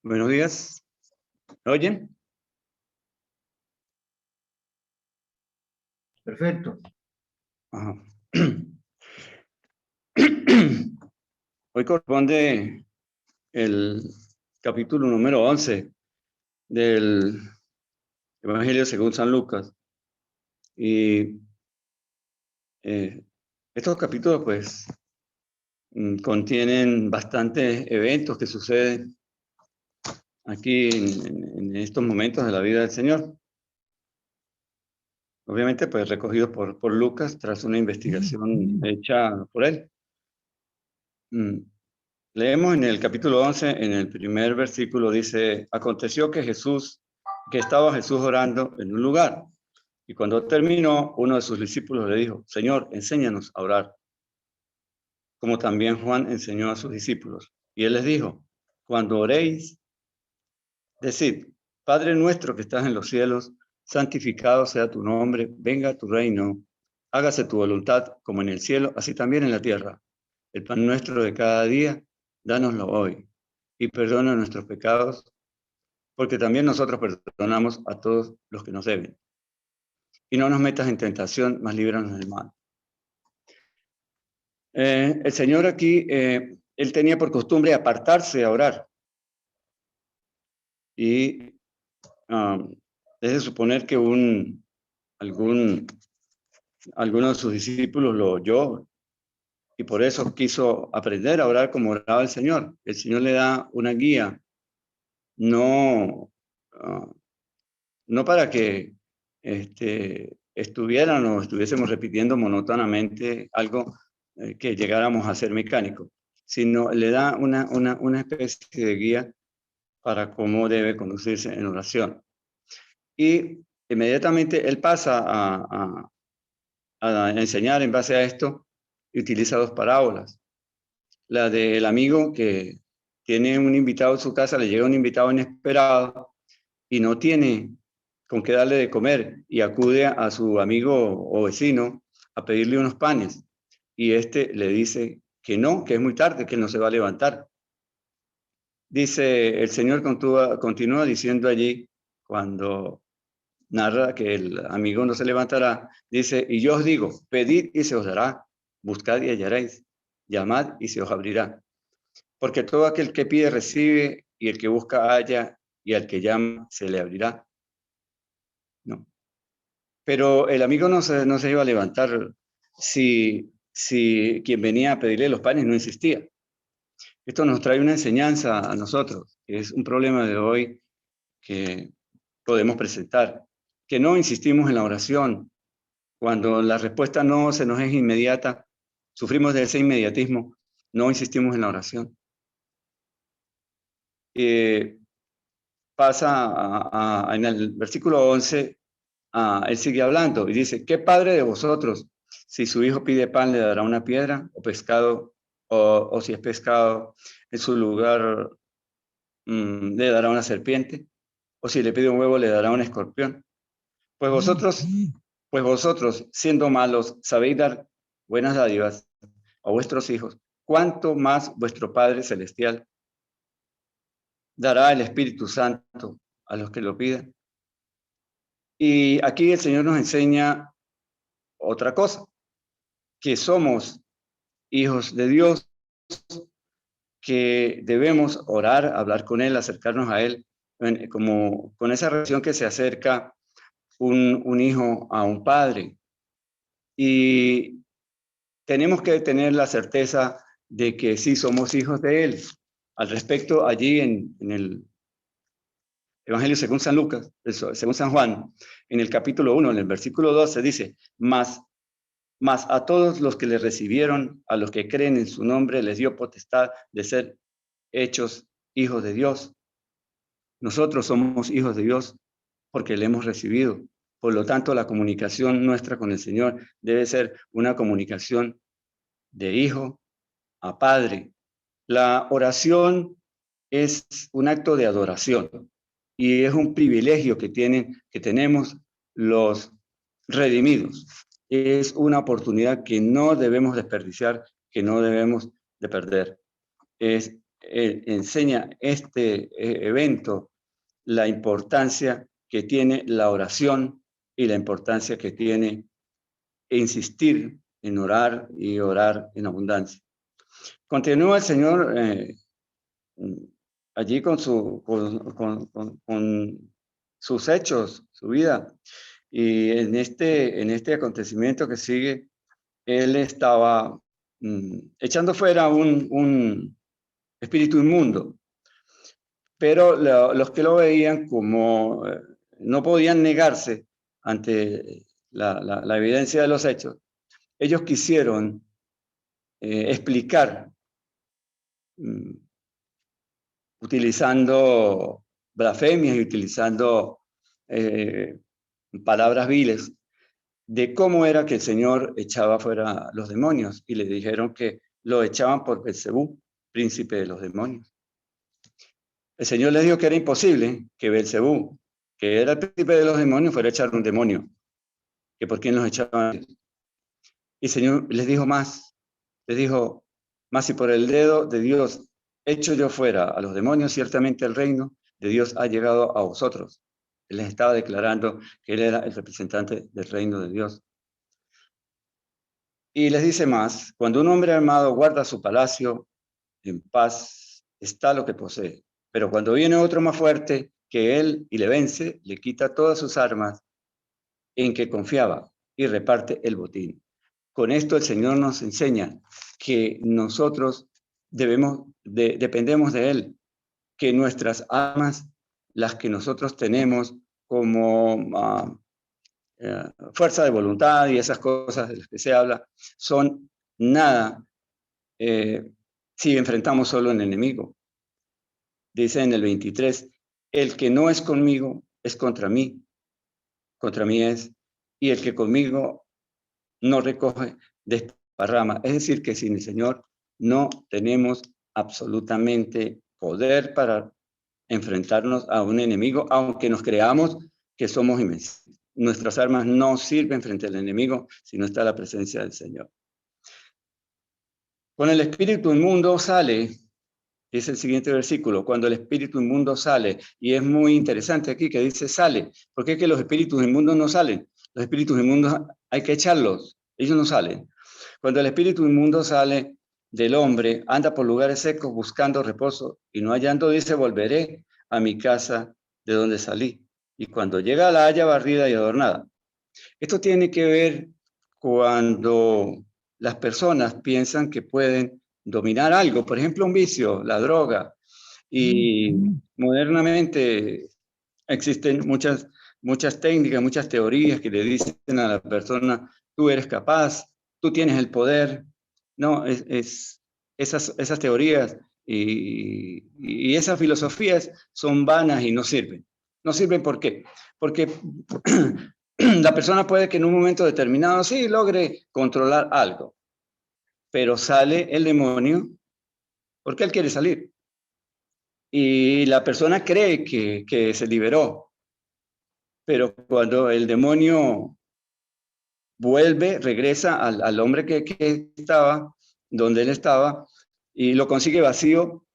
Buenos días. ¿Me oyen? Perfecto. Ajá. Hoy corresponde el capítulo número 11 del Evangelio según San Lucas. Y estos capítulos, pues, contienen bastantes eventos que suceden aquí en estos momentos de la vida del Señor. Obviamente, pues, recogidos por Lucas tras una investigación hecha por él. Leemos en el capítulo 11, en el primer versículo, dice: aconteció que estaba Jesús orando en un lugar, y cuando terminó, uno de sus discípulos le dijo: Señor, enséñanos a orar, como también Juan enseñó a sus discípulos. Y él les dijo: cuando oréis, decid: Padre nuestro que estás en los cielos, santificado sea tu nombre, venga tu reino, hágase tu voluntad como en el cielo, así también en la tierra. El pan nuestro de cada día, dánoslo hoy, y perdona nuestros pecados, porque también nosotros perdonamos a todos los que nos deben. Y no nos metas en tentación, mas líbranos del mal. El Señor aquí, él tenía por costumbre apartarse a orar. Y es de suponer que alguno de sus discípulos lo oyó y por eso quiso aprender a orar como oraba el Señor. El Señor le da una guía, no para que estuvieran o estuviésemos repitiendo monótonamente algo que llegáramos a ser mecánico, sino le da una especie de guía para cómo debe conducirse en oración. Y inmediatamente él pasa a enseñar en base a esto y utiliza dos parábolas. La del amigo que tiene un invitado en su casa, le llega un invitado inesperado y no tiene con qué darle de comer y acude a su amigo o vecino a pedirle unos panes y este le dice que no, que es muy tarde, que él no se va a levantar. Dice, el Señor continúa diciendo allí, cuando narra que el amigo no se levantará, dice: y yo os digo, pedid y se os dará, buscad y hallaréis, llamad y se os abrirá. Porque todo aquel que pide recibe, y el que busca halla, y al que llama se le abrirá. ¿No? Pero el amigo no se iba a levantar si quien venía a pedirle los panes no insistía. Esto nos trae una enseñanza a nosotros, que es un problema de hoy que podemos presentar, que no insistimos en la oración. Cuando la respuesta no se nos es inmediata, sufrimos de ese inmediatismo, no insistimos en la oración. Pasa en el versículo 11, él sigue hablando y dice: ¿qué padre de vosotros, si su hijo pide pan, le dará una piedra o pescado, o si es pescado, en su lugar le dará una serpiente? O si le pide un huevo, le dará un escorpión. Pues vosotros, siendo malos, sabéis dar buenas dádivas a vuestros hijos, ¿cuánto más vuestro Padre Celestial dará el Espíritu Santo a los que lo piden? Y aquí el Señor nos enseña otra cosa, que somos hijos de Dios, que debemos orar, hablar con Él, acercarnos a Él, como con esa relación que se acerca un hijo a un padre. Y tenemos que tener la certeza de que sí somos hijos de Él. Al respecto, allí en el Evangelio según San Lucas, según San Juan, en el capítulo 1, en el versículo 12, dice: mas a todos los que le recibieron, a los que creen en su nombre, les dio potestad de ser hechos hijos de Dios. Nosotros somos hijos de Dios porque le hemos recibido. Por lo tanto, la comunicación nuestra con el Señor debe ser una comunicación de hijo a padre. La oración es un acto de adoración y es un privilegio que tenemos los redimidos. Es una oportunidad que no debemos desperdiciar, que no debemos de perder. Es enseña este evento la importancia que tiene la oración y la importancia que tiene insistir en orar y orar en abundancia. Continúa el Señor allí con sus hechos, su vida. Y en este acontecimiento que sigue, él estaba echando fuera un espíritu inmundo, pero los que lo veían como no podían negarse ante la evidencia de los hechos, ellos quisieron explicar utilizando blasfemias y utilizando palabras viles de cómo era que el Señor echaba fuera los demonios, y le dijeron que lo echaban por Belcebú, príncipe de los demonios. El Señor les dijo que era imposible que Belcebú, que era el príncipe de los demonios, fuera a echar un demonio, que por quién los echaban. Y el Señor les dijo más, les dijo, más si por el dedo de Dios echo yo fuera a los demonios, ciertamente el reino de Dios ha llegado a vosotros. Él les estaba declarando que él era el representante del reino de Dios. Y les dice más, cuando un hombre armado guarda su palacio, en paz está lo que posee. Pero cuando viene otro más fuerte que él y le vence, le quita todas sus armas en que confiaba y reparte el botín. Con esto el Señor nos enseña que nosotros dependemos de Él, que nuestras armas, las que nosotros tenemos como fuerza de voluntad y esas cosas de las que se habla, son nada si enfrentamos solo al enemigo. Dice en el 23, el que no es conmigo es contra mí es, y el que conmigo no recoge desparrama. Es decir, que sin el Señor no tenemos absolutamente poder para enfrentarnos a un enemigo, aunque nos creamos que somos inmensos. Nuestras armas no sirven frente al enemigo si no está la presencia del Señor. Con el espíritu inmundo sale, es el siguiente versículo, cuando el espíritu inmundo sale, y es muy interesante aquí que dice sale, porque es que los espíritus inmundos no salen, los espíritus inmundos hay que echarlos, ellos no salen. Cuando el espíritu inmundo sale del hombre, anda por lugares secos buscando reposo y no hallando, dice, volveré a mi casa de donde salí. Y cuando llega la haya barrida y adornada. Esto tiene que ver cuando las personas piensan que pueden dominar algo, por ejemplo, un vicio, la droga. Y modernamente existen muchas técnicas, muchas teorías que le dicen a la persona, tú eres capaz, tú tienes el poder. No, esas teorías y esas filosofías son vanas y no sirven. No sirven ¿por qué? Porque la persona puede que en un momento determinado sí logre controlar algo, pero sale el demonio porque él quiere salir. Y la persona cree que se liberó, pero cuando el demonio vuelve, regresa al hombre que estaba, donde él estaba, y lo consigue vacío,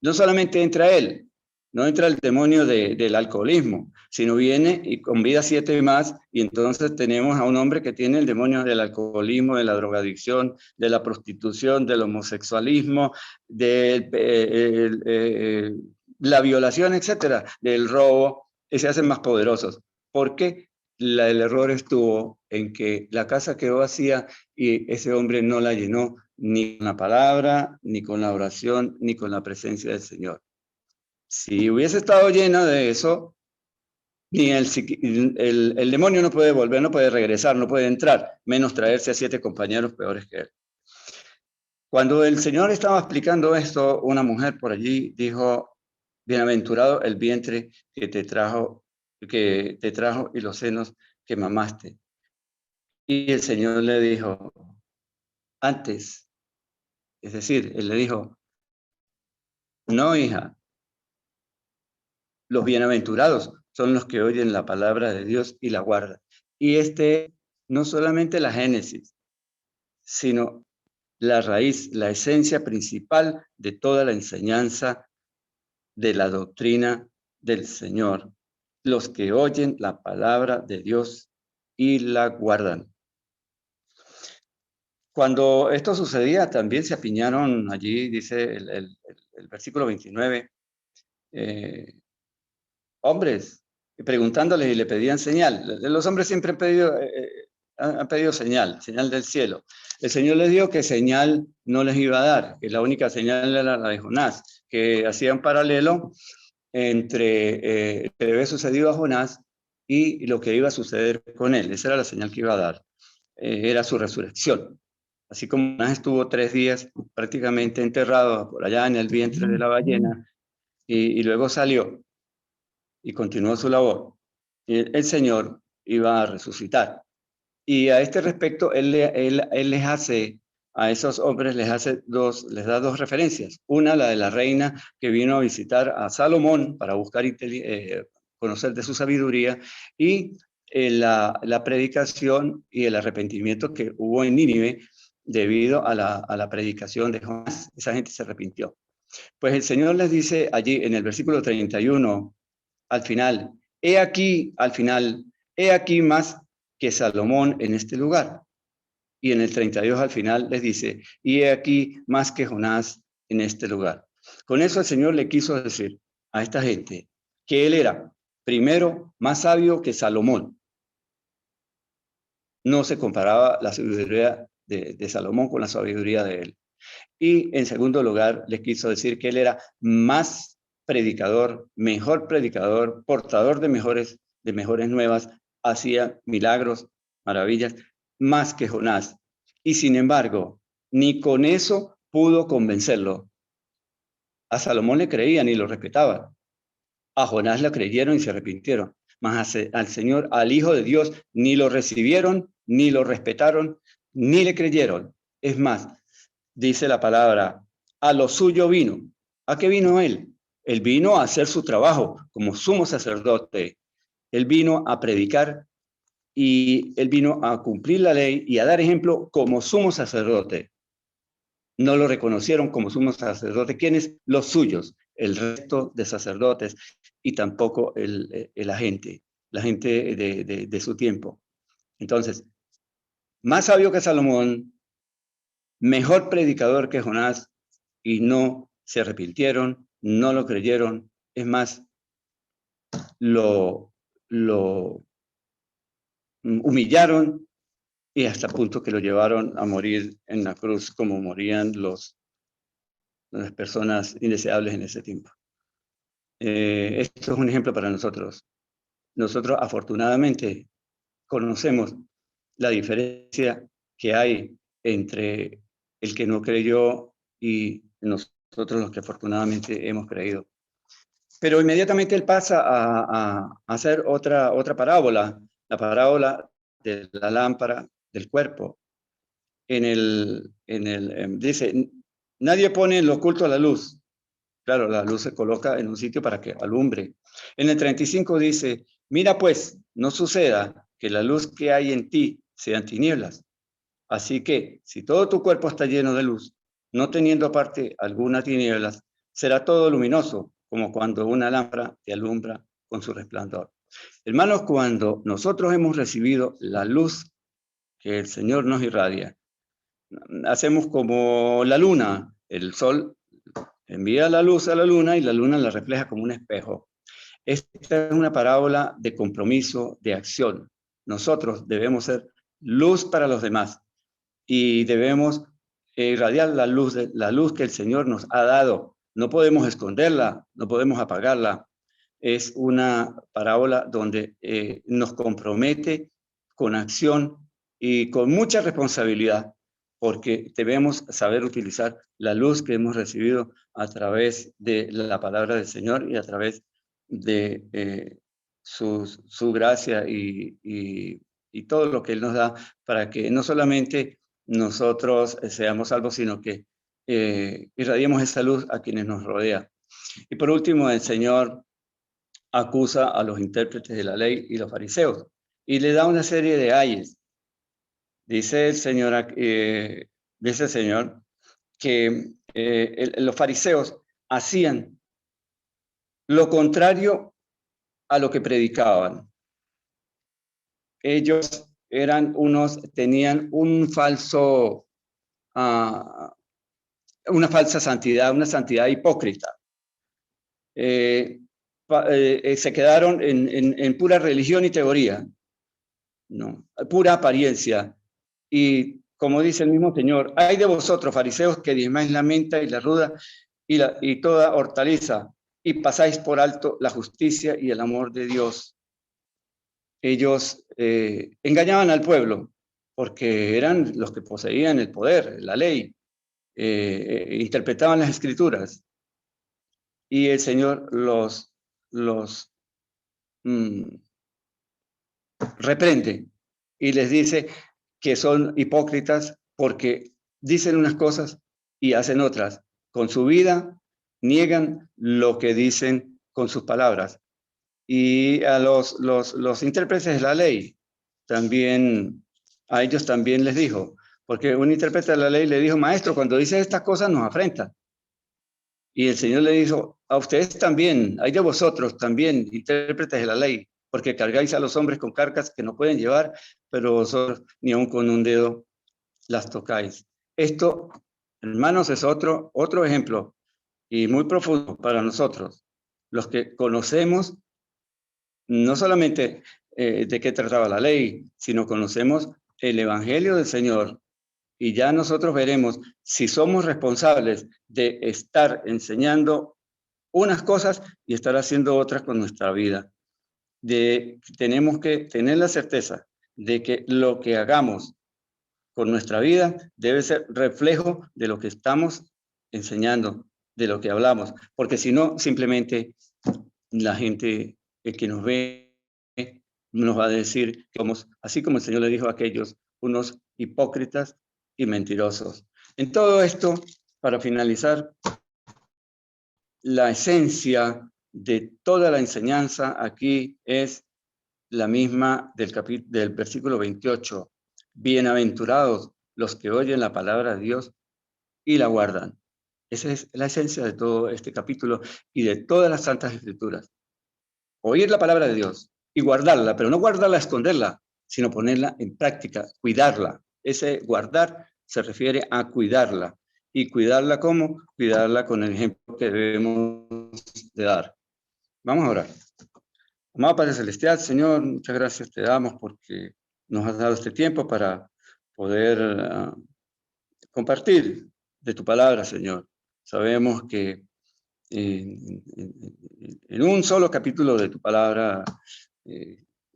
no solamente entra él, no entra el demonio del alcoholismo, sino viene y convida 7 más, y entonces tenemos a un hombre que tiene el demonio del alcoholismo, de la drogadicción, de la prostitución, del homosexualismo, de la violación, etcétera, del robo, y se hacen más poderosos. ¿Por qué? El error estuvo en que la casa quedó vacía y ese hombre no la llenó ni con la palabra, ni con la oración, ni con la presencia del Señor. Si hubiese estado llena de eso, ni el demonio no puede volver, no puede regresar, no puede entrar, menos traerse a 7 compañeros peores que él. Cuando el Señor estaba explicando esto, una mujer por allí dijo, bienaventurado el vientre que te trajo y los senos que mamaste. Y el Señor le dijo, antes, es decir, él le dijo, no, hija, los bienaventurados son los que oyen la palabra de Dios y la guardan. Y no solamente la Génesis, sino la raíz, la esencia principal de toda la enseñanza de la doctrina del Señor, los que oyen la palabra de Dios y la guardan. Cuando esto sucedía, también se apiñaron allí, dice el versículo 29, hombres, preguntándoles y le pedían señal. Los hombres siempre han pedido señal, señal del cielo. El Señor les dijo que señal no les iba a dar, que la única señal era la de Jonás, que hacía un paralelo entre lo que había sucedido a Jonás y lo que iba a suceder con él. Esa era la señal que iba a dar, era su resurrección. Así como Jonás estuvo 3 días prácticamente enterrado por allá en el vientre de la ballena y luego salió y continuó su labor, el Señor iba a resucitar. Y a este respecto, él les hace, a esos hombres les da dos referencias. Una, la de la reina que vino a visitar a Salomón para buscar conocer de su sabiduría, y la predicación y el arrepentimiento que hubo en Nínive debido a la predicación de Jonás. Esa gente se arrepintió. Pues el Señor les dice allí en el versículo 31, al final, al final, he aquí más que Salomón en este lugar. Y en el 32 al final les dice, y he aquí más que Jonás en este lugar. Con eso el Señor le quiso decir a esta gente que él era, primero, más sabio que Salomón. No se comparaba la sabiduría de Salomón con la sabiduría de él. Y en segundo lugar, les quiso decir que él era más predicador, mejor predicador, portador de mejores nuevas, hacía milagros, maravillas, más que Jonás. Y sin embargo, ni con eso pudo convencerlo. A Salomón le creían y lo respetaban. A Jonás le creyeron y se arrepintieron. Mas al Señor, al Hijo de Dios, ni lo recibieron, ni lo respetaron, ni le creyeron. Es más, dice la palabra, a lo suyo vino. ¿A qué vino él? Él vino a hacer su trabajo como sumo sacerdote. Él vino a predicar y él vino a cumplir la ley y a dar ejemplo como sumo sacerdote. No lo reconocieron como sumo sacerdote. ¿Quiénes? Los suyos, el resto de sacerdotes y tampoco la gente de su tiempo. Entonces, más sabio que Salomón, mejor predicador que Jonás, y no se arrepintieron, no lo creyeron. Es más, lo humillaron y hasta el punto que lo llevaron a morir en la cruz como morían las personas indeseables en ese tiempo. Esto es un ejemplo para nosotros. Nosotros afortunadamente conocemos la diferencia que hay entre el que no creyó y nosotros los que afortunadamente hemos creído. Pero inmediatamente él pasa a hacer otra parábola, la parábola de la lámpara del cuerpo. Dice, nadie pone en lo oculto la luz. Claro, la luz se coloca en un sitio para que alumbre. En el 35 dice, mira pues, no suceda que la luz que hay en ti sean tinieblas. Así que, si todo tu cuerpo está lleno de luz, no teniendo aparte alguna tinieblas, será todo luminoso, como cuando una lámpara te alumbra con su resplandor. Hermanos, cuando nosotros hemos recibido la luz que el Señor nos irradia, hacemos como la luna, el sol envía la luz a la luna y la luna la refleja como un espejo. Esta es una parábola de compromiso, de acción. Nosotros debemos ser luz para los demás y debemos irradiar la luz que el Señor nos ha dado. No podemos esconderla, no podemos apagarla. Es una parábola donde nos compromete con acción y con mucha responsabilidad, porque debemos saber utilizar la luz que hemos recibido a través de la palabra del Señor y a través de su gracia y todo lo que Él nos da para que no solamente nosotros seamos salvos, sino que irradiemos esa luz a quienes nos rodean. Y por último, el Señor acusa a los intérpretes de la ley y los fariseos y le da una serie de ayes. Dice el Señor, dice el Señor, que los fariseos hacían lo contrario a lo que predicaban. Ellos tenían un falso, una falsa santidad, una santidad hipócrita. Se quedaron en pura religión y teoría, ¿no? Pura apariencia. Y como dice el mismo Señor, hay de vosotros, fariseos, que diezmáis la menta y la ruda y toda hortaliza, y pasáis por alto la justicia y el amor de Dios. Ellos engañaban al pueblo porque eran los que poseían el poder, la ley, interpretaban las escrituras, y el Señor los reprende y les dice que son hipócritas porque dicen unas cosas y hacen otras. Con su vida niegan lo que dicen con sus palabras. Y a los intérpretes de la ley, también, a ellos también les dijo, porque un intérprete de la ley le dijo, maestro, cuando dice estas cosas nos afrenta. Y el Señor le dijo, a ustedes también, hay de vosotros también, intérpretes de la ley, porque cargáis a los hombres con cargas que no pueden llevar, pero vosotros ni aun con un dedo las tocáis. Esto, hermanos, es otro ejemplo y muy profundo para nosotros, los que conocemos no solamente de qué trataba la ley, sino conocemos el Evangelio del Señor. Y ya nosotros veremos si somos responsables de estar enseñando unas cosas y estar haciendo otras con nuestra vida. Tenemos que tener la certeza de que lo que hagamos con nuestra vida debe ser reflejo de lo que estamos enseñando, de lo que hablamos, porque si no, simplemente la gente que nos ve nos va a decir que somos, así como el Señor le dijo a aquellos, unos hipócritas y mentirosos. En todo esto, para finalizar, la esencia de toda la enseñanza aquí es la misma del versículo 28. Bienaventurados los que oyen la palabra de Dios y la guardan. Esa es la esencia de todo este capítulo y de todas las santas escrituras. Oír la palabra de Dios y guardarla, pero no guardarla, esconderla, sino ponerla en práctica, cuidarla. Ese guardar se refiere a cuidarla. ¿Y cuidarla cómo? Cuidarla con el ejemplo que debemos de dar. Vamos a orar. Amado Padre Celestial, Señor, muchas gracias te damos porque nos has dado este tiempo para poder compartir de tu palabra, Señor. Sabemos que en un solo capítulo de tu palabra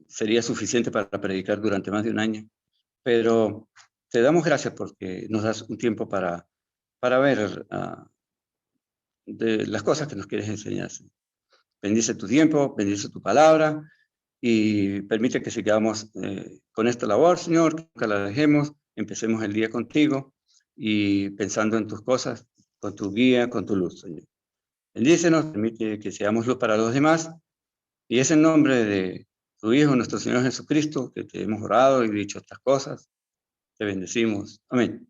sería suficiente para predicar durante más de un año, pero te damos gracias porque nos das un tiempo para ver de las cosas que nos quieres enseñar. Bendice tu tiempo, bendice tu palabra y permite que sigamos con esta labor, Señor, que nunca la dejemos, empecemos el día contigo y pensando en tus cosas, con tu guía, con tu luz, Señor. Bendícenos, permite que seamos luz para los demás. Y es en nombre de tu Hijo, nuestro Señor Jesucristo, que te hemos orado y dicho estas cosas. Te bendecimos. Amén.